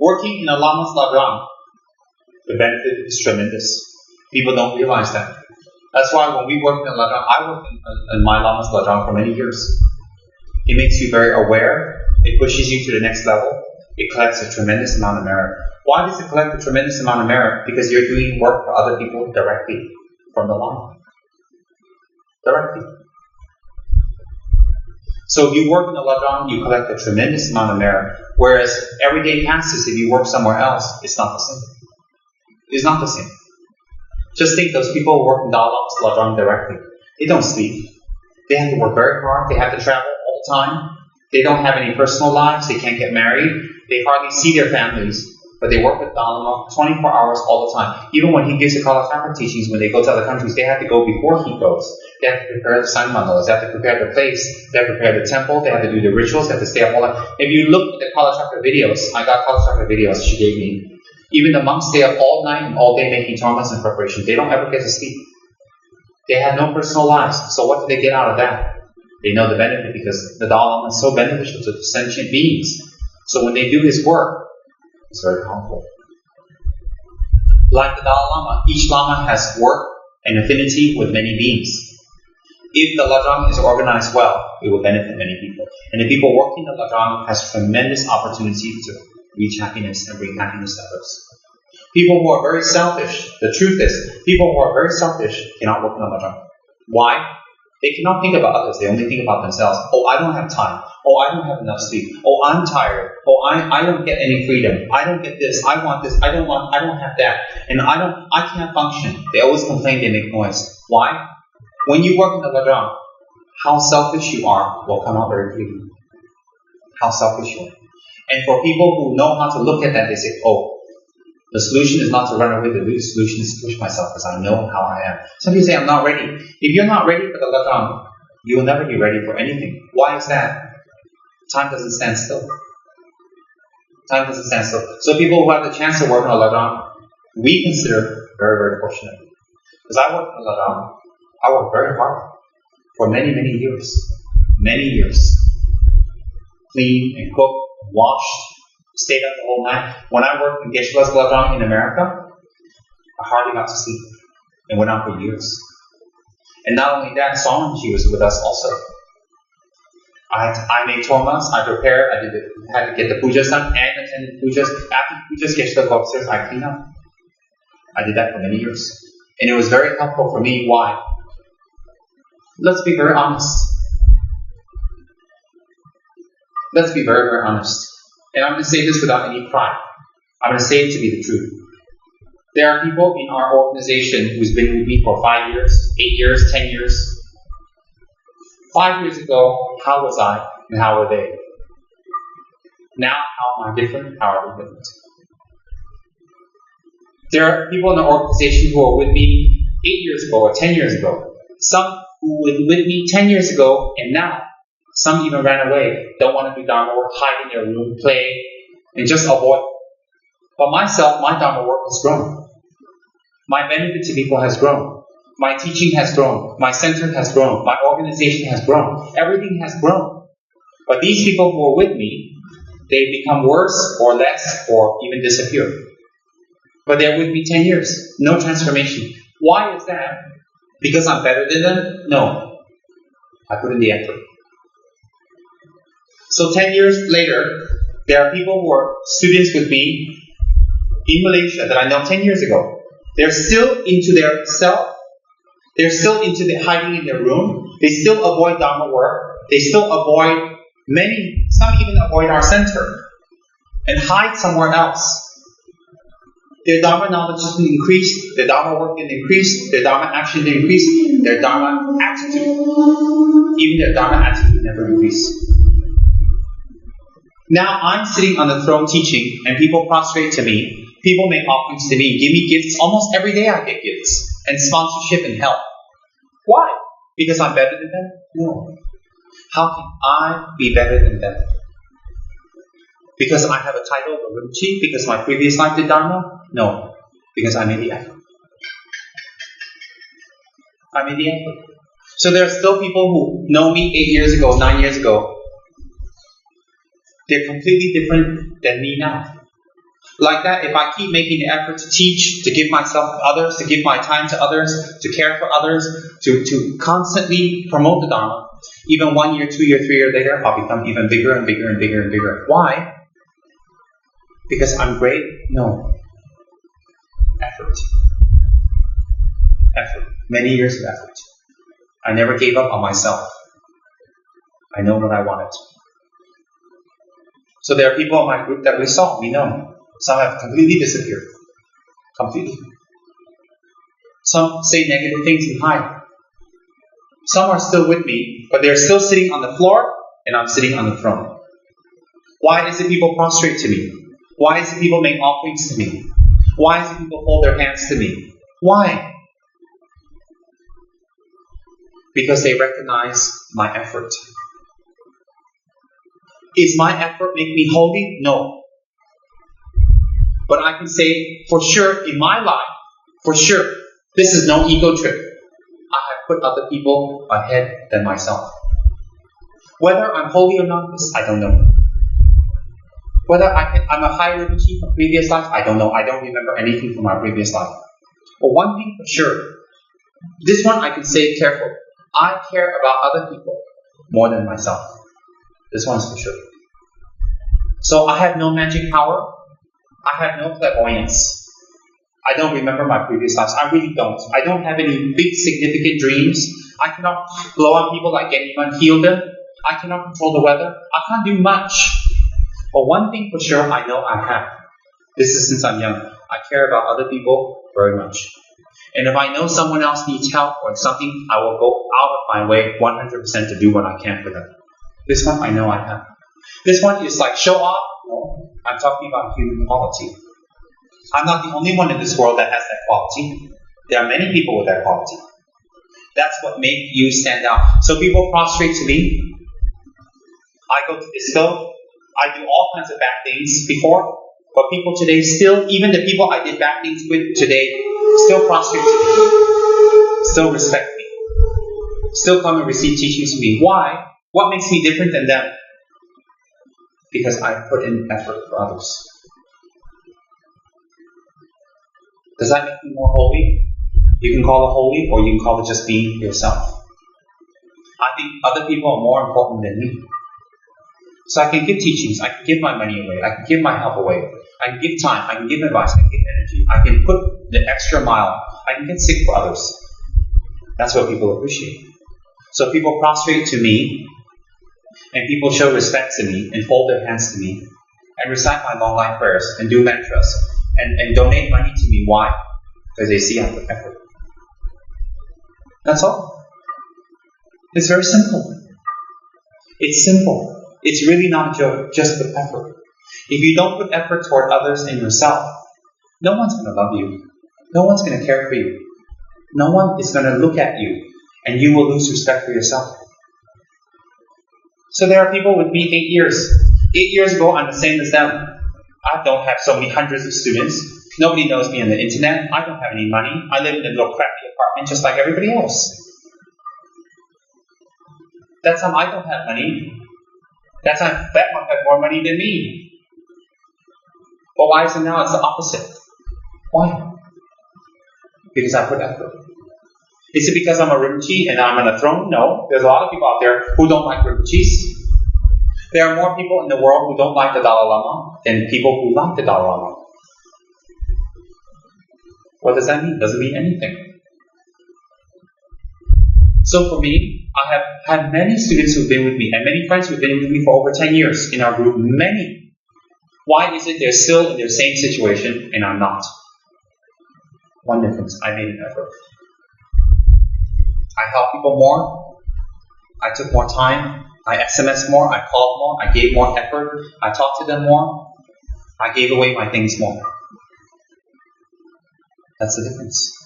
Working in a Lama's Ladrang, the benefit is tremendous. People don't realize that. That's why when we work in a Ladrang, I worked in my Lama's Ladrang for many years. It makes you very aware. It pushes you to the next level. It collects a tremendous amount of merit. Why does it collect a tremendous amount of merit? Because you're doing work for other people directly from the Lama. Directly. So if you work in the Ladrang, you collect a tremendous amount of merit. Whereas every day passes, if you work somewhere else, it's not the same. It's not the same. Just think those people who work in Lama's Ladrang directly. They don't sleep. They have to work very hard. They have to travel all the time. They don't have any personal lives. They can't get married. They hardly see their families. But they work with Lama 24 hours all the time. Even when he gives the Kalachakra teachings, when they go to other countries, they have to go before he goes. They have to prepare the sun mandalas. They have to prepare the place. They have to prepare the temple. They have to do the rituals. They have to stay up all night. If you look at the Kalachakra videos, I got Kalachakra videos she gave me. Even the monks stay up all night and all day making dharmas and preparations. They don't ever get to sleep. They have no personal lives. So what do they get out of that? They know the benefit because the Dalai Lama is so beneficial to the sentient beings. So when they do his work, it's very powerful. Like the Dalai Lama, each Lama has work and affinity with many beings. If the Ladrang is organized well, it will benefit many people. And the people working the Ladrang has tremendous opportunity to reach happiness and bring happiness to others. People who are very selfish, the truth is, people who are very selfish cannot work in the Ladrang. Why? They cannot think about others, they only think about themselves. Oh, I don't have time. Oh, I don't have enough sleep. Oh, I'm tired. Oh, I don't get any freedom. I don't get this. I want this. I don't have that. And I can't function. They always complain, they make noise. Why? When you work in the Ladrang, how selfish you are will come out very clearly. How selfish you are. And for people who know how to look at that, they say, oh, the solution is not to run away. The solution is to push myself because I know how I am. Some people say, I'm not ready. If you're not ready for the Ladrang, you will never be ready for anything. Why is that? Time doesn't stand still. Time doesn't stand still. So people who have the chance to work in a Ladrang, we consider very, very fortunate. Because I work in a Ladrang, I work very hard for many, many years. Many years. Clean and cook, wash, stayed up the whole night. When I worked in Geshe-la's Ladrang in America, I hardly got to sleep. And went on for years. And not only that, Swamiji was with us also. I made tormas, I prepared, had to get the pujas done, and attended pujas. After pujas, Geshe-la go upstairs, I clean up. I did that for many years. And it was very helpful for me. Why? Let's be very honest. Let's be very, very honest. And I'm going to say this without any pride. I'm going to say it to be the truth. There are people in our organization who's been with me for 5 years, 8 years, 10 years. 5 years ago, how was I and how were they? Now, how am I different? How are they different? There are people in the organization who are with me 8 years ago or 10 years ago. Some who were with me 10 years ago and now. Some even ran away, don't want to do Dharma work, hide in their room, play, and just avoid. But myself, my Dharma work has grown. My benefit to people has grown. My teaching has grown. My center has grown. My organization has grown. Everything has grown. But these people who are with me, they become worse or less or even disappear. But they're with me 10 years. No transformation. Why is that? Because I'm better than them? No. I put in the effort. So 10 years later, there are people who are students with me in Malaysia that I know 10 years ago. They're still into their self. They're still into the hiding in their room. They still avoid Dharma work. They still avoid some even avoid our center and hide somewhere else. Their Dharma knowledge didn't increase. Their Dharma work didn't increase. Their Dharma action didn't increase. Their Dharma attitude, even their Dharma attitude never increased. Now I'm sitting on the throne teaching and people prostrate to me. People make offerings to me, give me gifts. Almost every day I get gifts and sponsorship and help. Why? Because I'm better than them? No. How can I be better than them? Because I have a title of Rinpoche? Because my previous life did Dharma? No. Because I made the effort. I made the effort. So there are still people who know me 8 years ago, 9 years ago. They're completely different than me now. Like that, if I keep making the effort to teach, to give myself to others, to give my time to others, to care for others, to constantly promote the Dharma, even 1 year, 2 year, 3 years later, I'll become even bigger and bigger and bigger and bigger. Why? Because I'm great? No. Effort. Effort. Many years of effort. I never gave up on myself. I know what I wanted. So there are people in my group that we know. Some have completely disappeared. Completely. Some say negative things and hide. Some are still with me, but they're still sitting on the floor, and I'm sitting on the throne. Why is it people prostrate to me? Why is it people make offerings to me? Why is it people hold their hands to me? Why? Because they recognize my effort. Is my effort make me holy? No. But I can say for sure in my life, for sure, this is no ego trip. I have put other people ahead than myself. Whether I'm holy or not, I don't know. Whether I'm a high Rinpoche from previous life, I don't know. I don't remember anything from my previous life. But one thing for sure, this one I can say careful. I care about other people more than myself. This one is for sure. So I have no magic power. I have no clairvoyance. I don't remember my previous lives. I really don't. I don't have any big significant dreams. I cannot blow on people like anyone, heal them. I cannot control the weather. I can't do much. But one thing for sure I know I have. This is since I'm young. I care about other people very much. And if I know someone else needs help or something, I will go out of my way 100% to do what I can for them. This one I know I have. This one is like show off. No, I'm talking about human quality. I'm not the only one in this world that has that quality. There are many people with that quality. That's what makes you stand out. So people prostrate to me. I go to disco. I do all kinds of bad things before. But people today still, even the people I did bad things with today, still prostrate to me. Still respect me. Still come and receive teachings from me. Why? What makes me different than them? Because I put in effort for others. Does that make me more holy? You can call it holy, or you can call it just being yourself. I think other people are more important than me. So I can give teachings, I can give my money away, I can give my help away, I can give time, I can give advice, I can give energy, I can put the extra mile, I can get sick for others. That's what people appreciate. So people prostrate to me, and people show respect to me, and fold their hands to me, and recite my long life prayers, and do mantras, and donate money to me. Why? Because they see I put effort. That's all. It's very simple. It's simple. It's really not a joke, just put effort. If you don't put effort toward others and yourself, no one's going to love you. No one's going to care for you. No one is going to look at you, and you will lose respect for yourself. So there are people with me 8 years. 8 years ago, I'm the same as them. I don't have so many hundreds of students. Nobody knows me on the internet. I don't have any money. I live in a little crappy apartment just like everybody else. That time I don't have money. That time Batman had more money than me. But why is it now it's the opposite? Why? Because I put effort. Is it because I'm a Rinpoche and I'm on a throne? No. There's a lot of people out there who don't like Rinpoches. There are more people in the world who don't like the Dalai Lama than people who like the Dalai Lama. What does that mean? It doesn't mean anything. So for me, I have had many students who've been with me and many friends who've been with me for over 10 years in our group. Many. Why is it they're still in their same situation and I'm not? One difference. I made an effort. I helped people more. I took more time. I SMS more. I called more. I gave more effort. I talked to them more. I gave away my things more. That's the difference.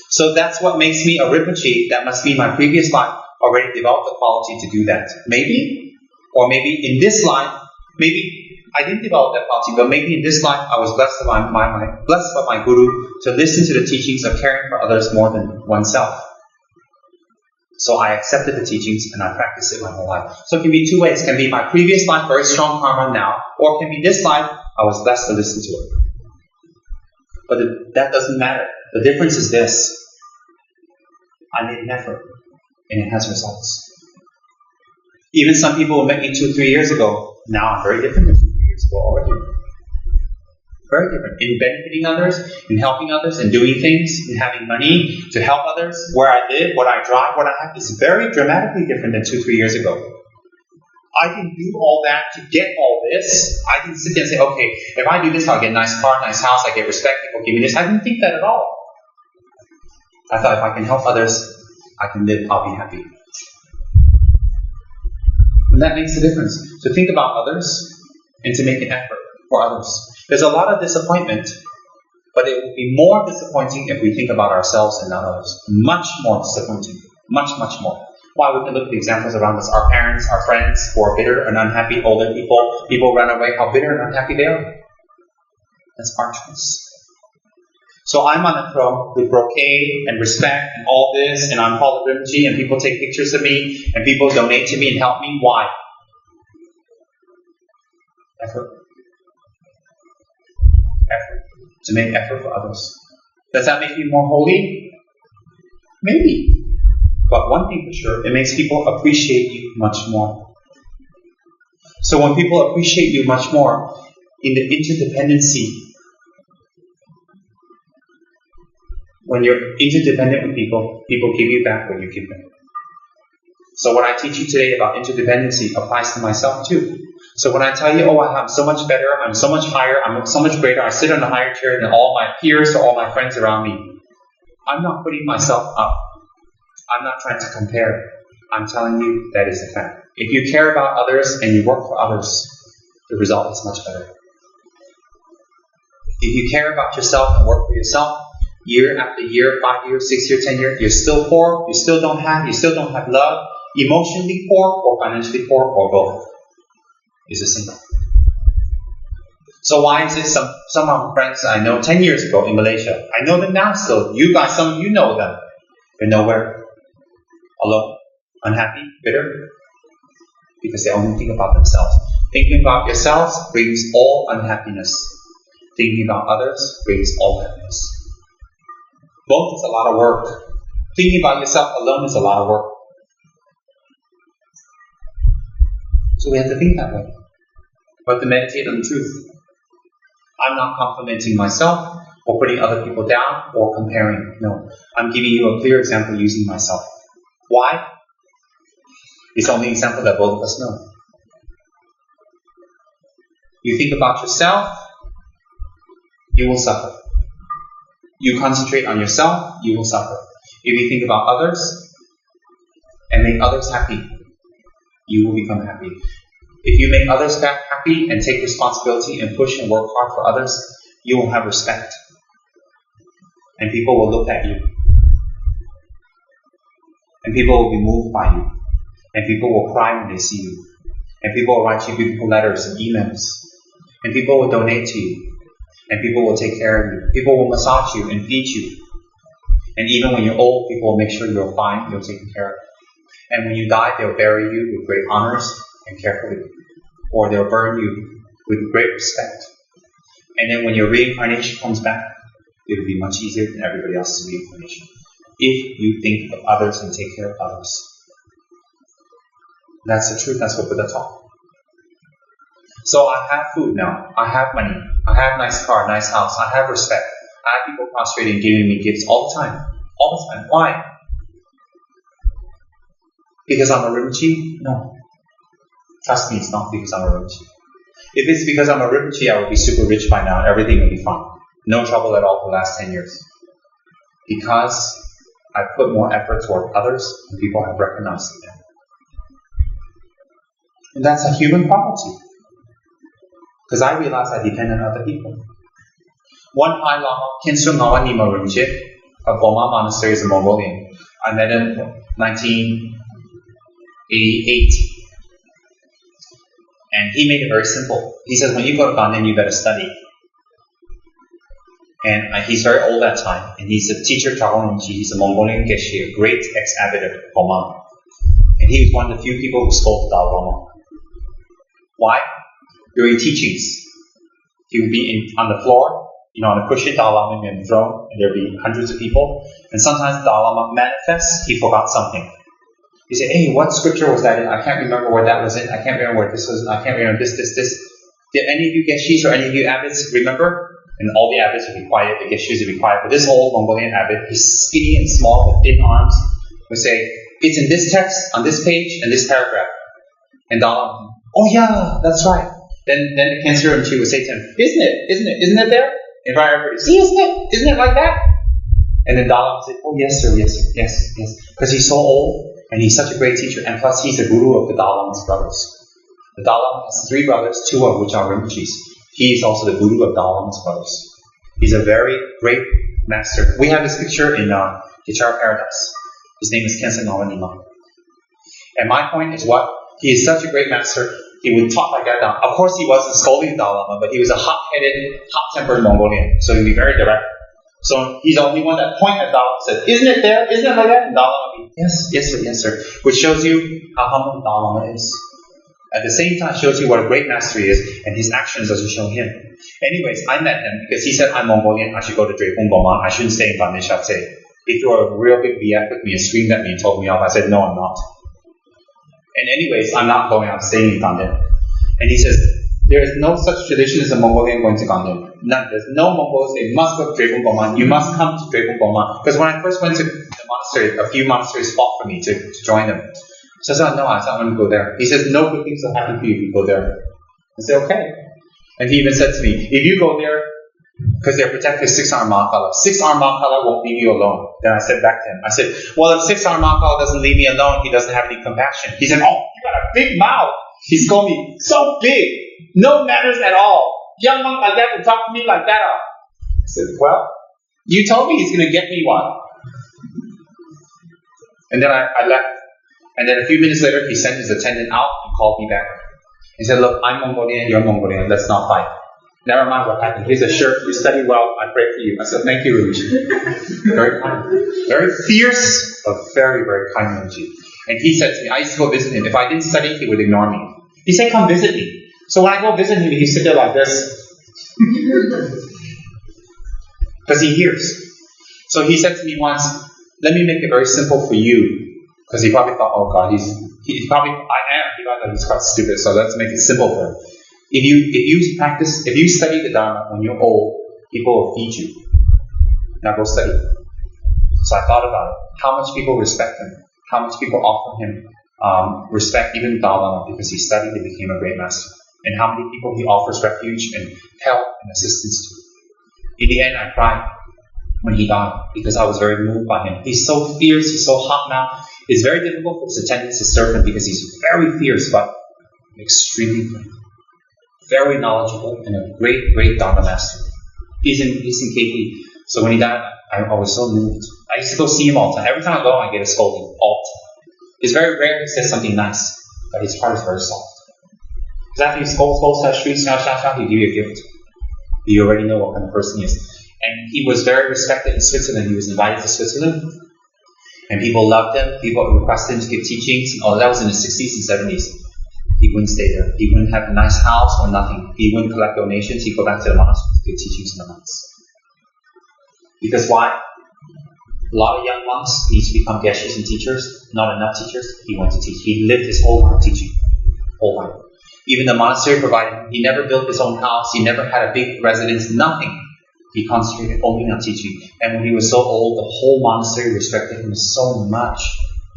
So that's what makes me a Rinpoche. That must be my previous life already developed the quality to do that. Maybe. Or maybe in this life, maybe I didn't develop that quality, but maybe in this life I was blessed by my Guru to listen to the teachings of caring for others more than oneself. So I accepted the teachings and I practiced it my whole life. So it can be two ways. It can be my previous life, very strong karma now, or it can be this life, I was blessed to listen to it. But that doesn't matter. The difference is this. I made an effort, and it has results. Even some people who met me 2 or 3 years ago, now I'm very different than 2 or 3 years ago already. Very different. In benefiting others, in helping others, in doing things, in having money to help others. Where I live, what I drive, what I have is very dramatically different than 2 or 3 years ago. I didn't do all that to get all this. I didn't sit there and say, okay, if I do this, I'll get a nice car, nice house, I get respect, people give me this. I didn't think that at all. I thought if I can help others, I can live, I'll be happy. And that makes a difference. To think about others and to make an effort for others. There's a lot of disappointment, but it will be more disappointing if we think about ourselves and not others. Much more disappointing. Much, much more. Why? We can look at the examples around us. Our parents, our friends who are bitter and unhappy, older people run away, how bitter and unhappy they are. That's our choice. So I'm on a throne with brocade and respect and all this, and I'm called Rinpoche, and people take pictures of me, and people donate to me and help me. Why? Effort. Effort. To make effort for others. Does that make me more holy? Maybe. But one thing for sure, it makes people appreciate you much more. So when people appreciate you much more, in the interdependency, when you're interdependent with people, people give you back what you give them. So what I teach you today about interdependency applies to myself too. So when I tell you, oh, I'm so much better, I'm so much higher, I'm so much greater, I sit on a higher chair than all my peers or all my friends around me, I'm not putting myself up. I'm not trying to compare. I'm telling you that is a fact. If you care about others and you work for others, the result is much better. If you care about yourself and work for yourself, year after year, 5 years, 6 years, 10 years, you're still poor, you still don't have love, emotionally poor or financially poor or both. It's the same. So why is it some of my friends I know 10 years ago in Malaysia, I know them now still, you guys, some of you know them, they're nowhere. Alone, unhappy, bitter, because they only think about themselves. Thinking about yourselves brings all unhappiness. Thinking about others brings all happiness. Both is a lot of work. Thinking about yourself alone is a lot of work. So we have to think that way. We have to meditate on the truth. I'm not complimenting myself or putting other people down or comparing. No. I'm giving you a clear example using myself. Why? It's the only example that both of us know. You think about yourself, you will suffer. You concentrate on yourself, you will suffer. If you think about others and make others happy, you will become happy. If you make others happy and take responsibility and push and work hard for others, you will have respect. And people will look at you. And people will be moved by you. And people will cry when they see you. And people will write you beautiful letters and emails. And people will donate to you. And people will take care of you. People will massage you and feed you. And even when you're old, people will make sure you're fine, you're taken care of. And when you die, they'll bury you with great honors and carefully. Or they'll burn you with great respect. And then when your reincarnation comes back, it'll be much easier than everybody else's reincarnation. If you think of others and take care of others. That's the truth. That's what Buddha taught. So I have food now. I have money. I have nice car, nice house. I have respect. I have people prostrating and giving me gifts all the time. All the time. Why? Because I'm a Rinpoche? No. Trust me, it's not because I'm a Rinpoche. If it's because I'm a Rinpoche, I would be super rich by now and everything would be fine. No trouble at all for the last 10 years. Because I put more effort toward others and people have recognized it. And that's a human quality. Because I realize I depend on other people. One High Lama, Khyentse Ngawan Nima Rinpoche, of Boma Monastery is in Mongolian. I met him in 1988. And he made it very simple. He says, when you go to Ganden, you better study. And he's very old at that time. And he's a teacher of Rinpoche. He's a Mongolian Geshe, a great ex-abbot of Boma. And he was one of the few people who scolded Dalai Lama. Why? During teachings, He would be on the floor, on a cushion, Dalai Lama would be on the throne, and there'd be hundreds of people. And sometimes the Dalai Lama manifests, he forgot something. He said, hey, what scripture was that in? I can't remember where that was in. I can't remember where this was. I can't remember this. Did any of you Geshes or any of you abbots remember? And all the abbots would be quiet, the Geshes would be quiet. But this old Mongolian abbot, he's skinny and small with thin arms, would say, it's in this text, on this page, and this paragraph. And Dalai Lama, oh yeah, that's right. Then the Khyentse Rinpoche would say to him, isn't it there? In front of everybody, see, isn't it like that? And then Dalai Lama said, oh yes sir, yes. Because he's so old, and he's such a great teacher, and plus he's the guru of the Dalai Lama's brothers. The Dalai Lama has 3 brothers, 2 of which are Rinpoches. He is also the guru of Dalai Lama's brothers. He's a very great master. We have this picture in Gichar Paradise. His name is Khyentse Ngawanima. And my point is what? He is such a great master. He would talk like that now. Of course he wasn't scolding the Dalai Lama, but he was a hot-headed, hot-tempered Mongolian. So he'd be very direct. So he's the only one that pointed at Dalai Lama and said, isn't it there? Isn't it like that? And Dalai Lama would be, yes sir. Which shows you how humble Dalai Lama is. At the same time, shows you what a great master he is, and his actions doesn't show him. Anyways, I met him because he said, I'm Mongolian, I should go to Drepung Goma, I shouldn't stay in Bandeshatse. He threw a real big BF with me and screamed at me and told me off. I said, no, I'm not. And anyways, I'm not going, I'm staying in Ganden. And he says, there is no such tradition as a Mongolian going to Ganden. None. There's no Mongols, they must go to Drepung Goma. You must come to Drepung Goma. Because when I first went to the monastery, a few monasteries fought for me to join them. So I said, no, I want to go there. He says, no good things will happen to you if you go there. I said, okay. And he even said to me, if you go there, because they're protected 6-armed Mahakala. 6-armed Mahakala won't leave you alone. Then I said back to him, I said, well, if 6-armed Mahakala doesn't leave me alone, he doesn't have any compassion. He said, oh, you got a big mouth. He's called me so big. No manners at all. Young monk like that would talk to me like that. I said, well, you told me he's going to get me one. And then I left. And then a few minutes later, he sent his attendant out and called me back. He said, look, I'm Mongolian, you're Mongolian, let's not fight. Never mind what happened. Here's a shirt, you study well, I pray for you. I said, thank you, Rinpoche. Very kind. Very fierce, but very, very kind Rinpoche. And he said to me, I used to go visit him. If I didn't study, he would ignore me. He said, come visit me. So when I go visit him, he sit there like this. Because he hears. So he said to me once, let me make it very simple for you. Because he probably thought, oh God, he probably, I am. He thought that he's quite stupid, so let's make it simple for him. If you study the Dharma when you're old, people will feed you. Now go study. So I thought about it. How much people respect him. How much people offer him respect, even Dalai Lama, because he studied and became a great master. And how many people he offers refuge and help and assistance to. In the end, I cried when he died because I was very moved by him. He's so fierce, he's so hot now. It's very difficult for his attendants to serve him because he's very fierce, but extremely kind. Very knowledgeable and a great, great Dharma master. He's in KP. So when he died, I was so moved. I used to go see him all the time. Every time I go, I get a scolding all the time. It's very rare he says something nice, but his heart is very soft. Because after he scolds, he'll give you a gift. You already know what kind of person he is. And he was very respected in Switzerland. He was invited to Switzerland. And people loved him. People requested him to give teachings. Oh, that was in the 60s and 70s. He wouldn't stay there. He wouldn't have a nice house or nothing. He wouldn't collect donations. He'd go back to the monastery to give teachings in the monks. Because why? A lot of young monks need to become geshes and teachers. Not enough teachers. He went to teach. He lived his whole life teaching. Whole life. Even the monastery provided him. He never built his own house. He never had a big residence. Nothing. He concentrated only on teaching. And when he was so old, the whole monastery respected him so much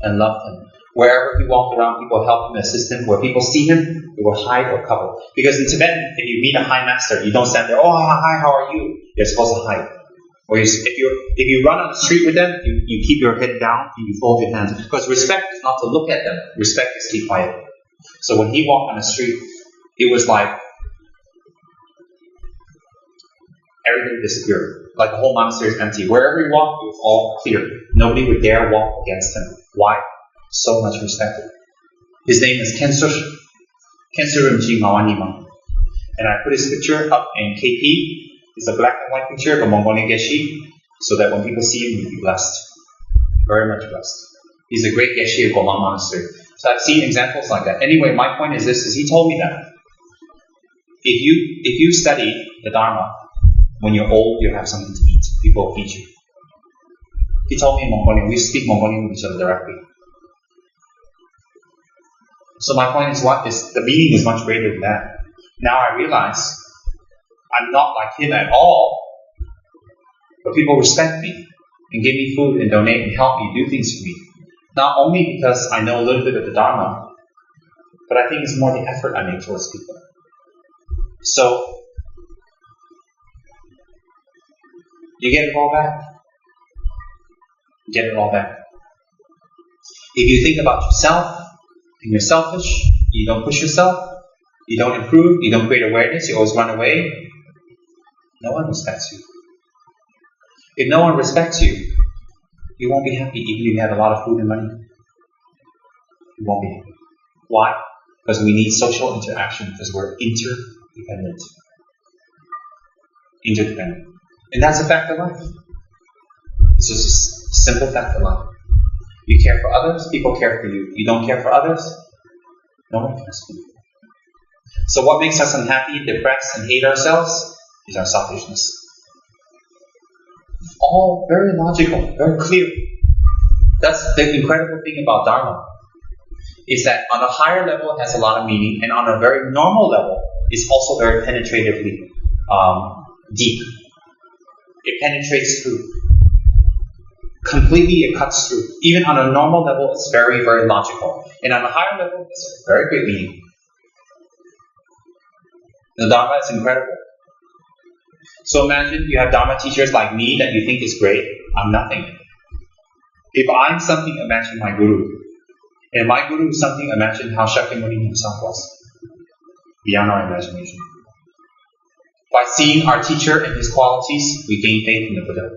and loved him. Wherever he walked around, people helped him, assist him. Where people see him, they will hide or cover. Because in Tibet, if you meet a high master, you don't stand there, oh, hi, how are you? You're supposed to hide. Or if you run on the street with them, you keep your head down and you fold your hands. Because respect is not to look at them. Respect is to keep quiet. So when he walked on the street, it was like everything disappeared. Like the whole monastery is empty. Wherever he walked, it was all clear. Nobody would dare walk against him. Why? So much respected. His name is Khyentse Rinpoche Ngawanima. And I put his picture up in KP. It's a black and white picture of a Mongolian Geshe, so that when people see him, you'll be blessed. Very much blessed. He's a great Geshe of Goma Monastery. So I've seen examples like that. Anyway, my point is this, is he told me that if you study the Dharma, when you're old, you'll have something to eat. People will feed you. He told me in Mongolian. We speak Mongolian with each other directly. So my point is, the meaning is much greater than that. Now I realize I'm not like him at all, but people respect me and give me food and donate and help me do things for me. Not only because I know a little bit of the Dharma, but I think it's more the effort I make towards people. So you get it all back. You get it all back. If you think about yourself and you're selfish, you don't push yourself, you don't improve, you don't create awareness, you always run away, no one respects you. If no one respects you, you won't be happy even if you have a lot of food and money. You won't be happy. Why? Because we need social interaction, because we're interdependent. Interdependent. And that's a fact of life. It's just a simple fact of life. You care for others, people care for you. You don't care for others, no one cares for you. So what makes us unhappy, depressed, and hate ourselves is our selfishness. All very logical, very clear. That's the incredible thing about Dharma, is that on a higher level it has a lot of meaning, and on a very normal level it's also very penetratively deep. It penetrates through. Completely it cuts through. Even on a normal level it's very, very logical. And on a higher level it's very great meaning. The Dharma is incredible. So imagine you have Dharma teachers like me that you think is great. I'm nothing. If I'm something, imagine my Guru. And if my Guru is something, imagine how Shakyamuni himself was. Beyond our imagination. By seeing our teacher and his qualities, we gain faith in the Buddha.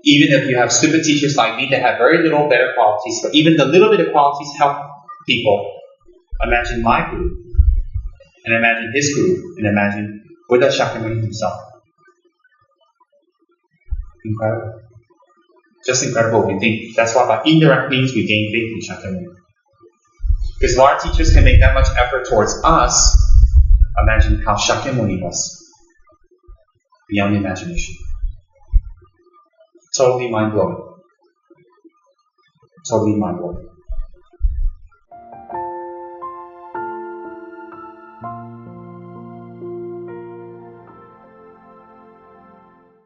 Even if you have stupid teachers like me that have very little better qualities, but even the little bit of qualities help people, imagine my Guru. And imagine his Guru. And imagine Buddha Shakyamuni himself. Incredible. Just incredible we think. That's why by indirect means we gain faith in Shakyamuni. Because if our teachers can make that much effort towards us, imagine how Shakyamuni was. Beyond imagination. Totally mind-blowing. Totally mind-blowing.